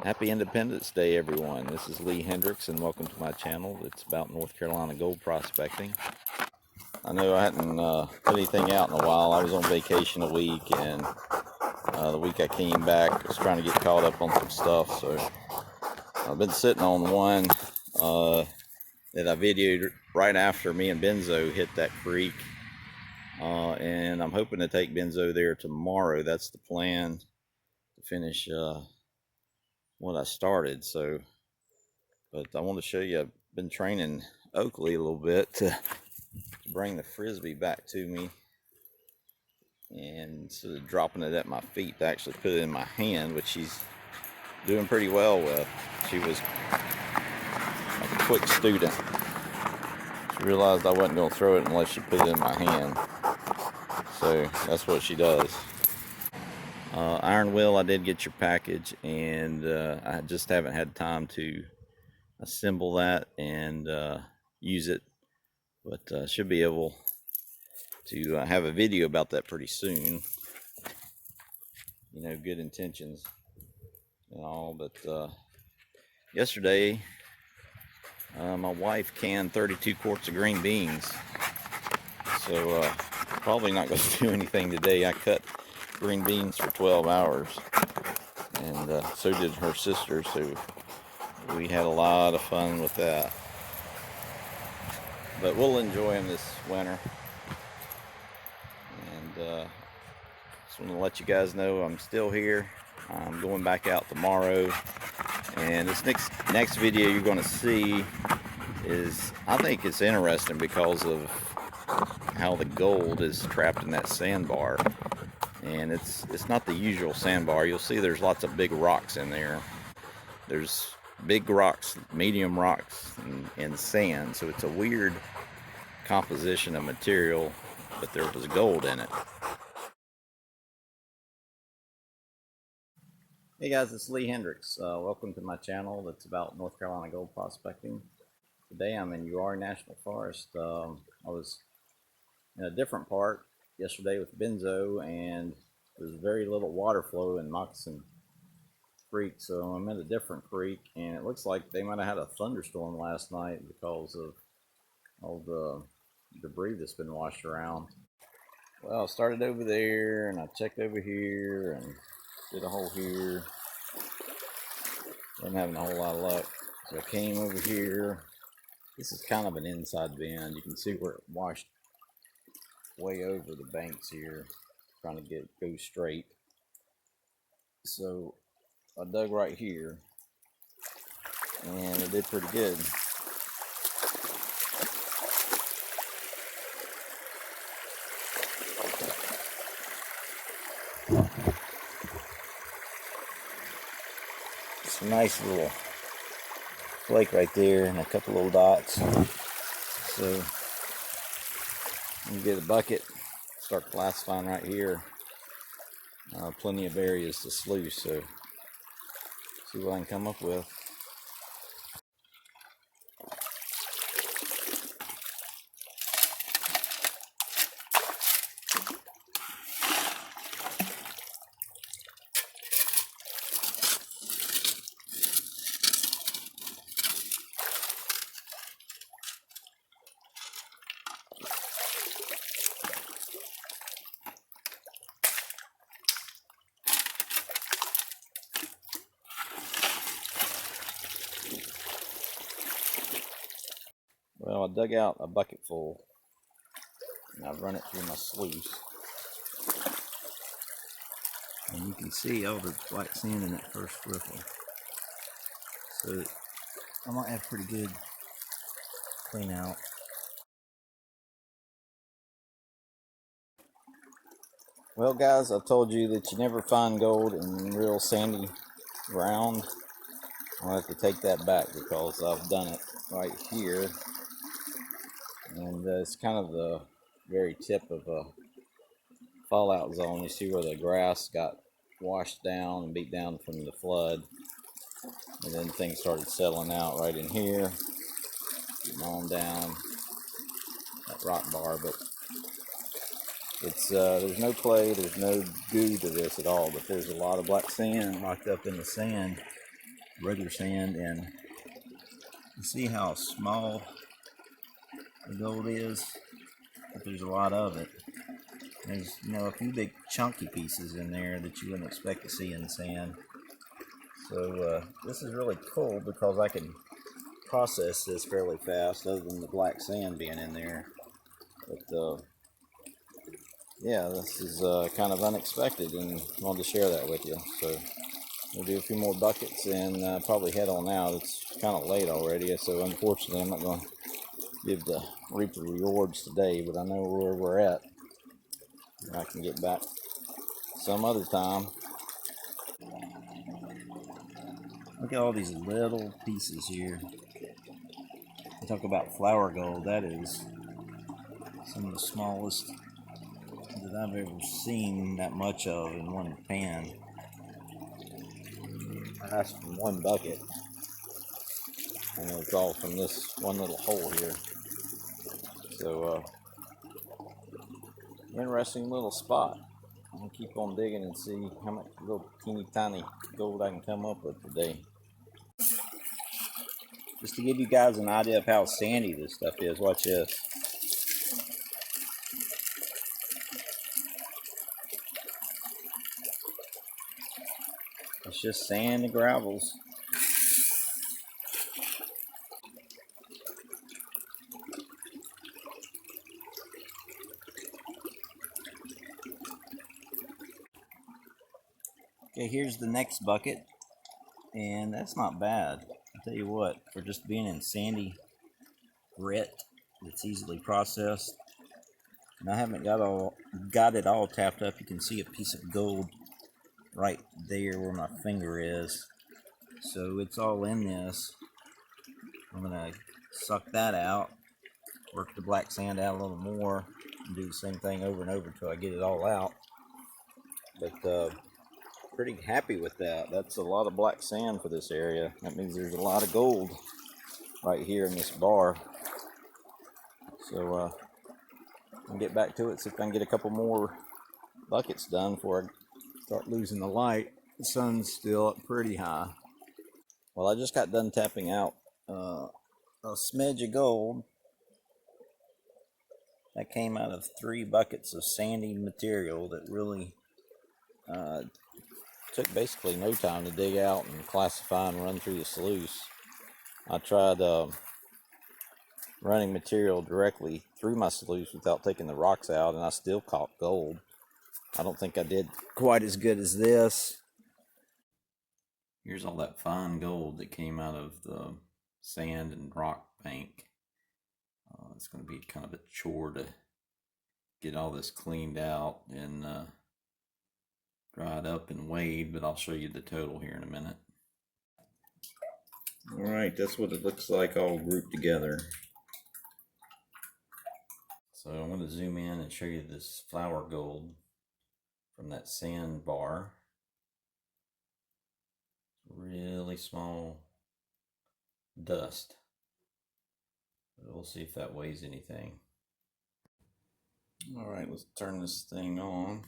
Happy Independence Day, everyone. This is Lee Hendricks, and welcome to my channel. It's about North Carolina gold prospecting. I know I hadn't put anything out in a while. I was on vacation a week, and the week I came back, I was trying to get caught up on some stuff. So I've been sitting on one that I videoed right after me and Benzo hit that creek, and I'm hoping to take Benzo there tomorrow. That's the plan, to finish what I started. But I want to show you, I've been training Oakley a little bit to bring the frisbee back to me, and instead of dropping it at my feet, to actually put it in my hand, which she's doing pretty well with. She was like a quick student. She realized I wasn't going to throw it unless she put it in my hand, so that's what she does. Iron Will, I did get your package, and I just haven't had time to assemble that and use it, but should be able to have a video about that pretty soon. You know, good intentions and all, but yesterday my wife canned 32 quarts of green beans, so probably not going to do anything today. I cut green beans for 12 hours, and so did her sister, so we had a lot of fun with that. But we'll enjoy them this winter. And just want to let you guys know I'm still here. I'm going back out tomorrow. And this next video you're going to see is, I think it's interesting because of how the gold is trapped in that sandbar. And it's not the usual sandbar. You'll see there's lots of big rocks in there. There's big rocks, medium rocks, and sand. So it's a weird composition of material, but there was gold in it. Hey guys, it's Lee Hendricks. Welcome to my channel that's about North Carolina gold prospecting. Today I'm in UR National Forest. I was in a different part yesterday with Benzo, and there's very little water flow in Moccasin Creek, so I'm at a different creek, and it looks like they might have had a thunderstorm last night because of all the debris that's been washed around. Well, I started over there, and I checked over here, and did a hole here. Wasn't having a whole lot of luck, so I came over here. This is kind of an inside bend. You can see where it washed way over the banks here, trying to go straight. So I dug right here, and it did pretty good. It's a nice little flake right there, and a couple little dots. So I'm gonna get a bucket, start classifying right here. Plenty of areas to sluice, so see what I can come up with. Well, I dug out a bucket full, and I've run it through my sluice. And you can see all the black sand in that first riffle. So I might have pretty good clean out. Well guys, I've told you that you never find gold in real sandy ground. I'll have to take that back because I've done it right here. And it's kind of the very tip of a fallout zone. You see where the grass got washed down and beat down from the flood, and then things started settling out right in here, getting on down that rock bar. But it's there's no clay, there's no goo to this at all, but there's a lot of black sand locked up in the sand regular sand, and you see how small the gold is, but there's a lot of it. There's, you know, a few big chunky pieces in there that you wouldn't expect to see in sand. So this is really cool because I can process this fairly fast, other than the black sand being in there. But yeah, this is kind of unexpected, and I wanted to share that with you. So we'll do a few more buckets and probably head on out. It's kind of late already, so unfortunately I'm not going to reap the rewards today, but I know where we're at. I can get back some other time. Look at all these little pieces here. We talk about flour gold. That is some of the smallest that I've ever seen that much of in one pan. That's from one bucket, and it's all from this one little hole here. So interesting little spot. I'm gonna keep on digging and see how much little teeny tiny gold I can come up with today. Just to give you guys an idea of how sandy this stuff is, watch this. It's just sand and gravels. Okay, here's the next bucket, and that's not bad. I'll tell you what, for just being in sandy grit that's easily processed. And I haven't got it all tapped up. You can see a piece of gold right there where my finger is. So it's all in this. I'm gonna suck that out, work the black sand out a little more, and do the same thing over and over until I get it all out. But pretty happy with that. That's a lot of black sand for this area. That means there's a lot of gold right here in this bar. So I'll get back to it, see if I can get a couple more buckets done before I start losing the light. The sun's still up pretty high. Well, I just got done tapping out a smidge of gold. That came out of 3 buckets of sandy material that really took basically no time to dig out and classify and run through the sluice. I tried running material directly through my sluice without taking the rocks out, and I still caught gold. I don't think I did quite as good as this. Here's all that fine gold that came out of the sand and rock bank. It's going to be kind of a chore to get all this cleaned out and dried up and weighed, but I'll show you the total here in a minute. All right, that's what it looks like all grouped together. So I'm going to zoom in and show you this flour gold from that sandbar. Really small dust. But we'll see if that weighs anything. All right, let's turn this thing on.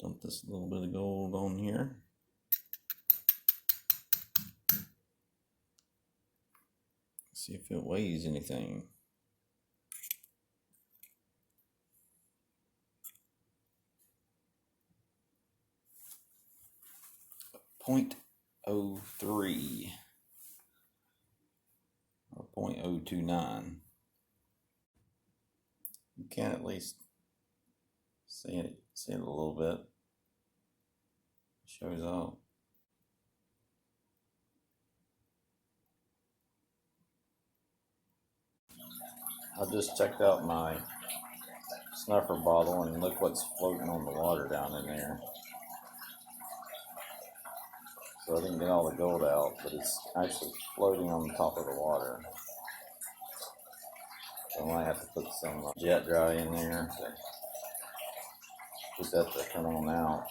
Dump this little bit of gold on here. See if it weighs anything. .03 or .029. You can at least see it a little bit. It shows up. I just checked out my snuffer bottle and look what's floating on the water down in there. So I didn't get all the gold out, but it's actually floating on the top of the water. So I might have to put some jet dry in there. Just have to come on out.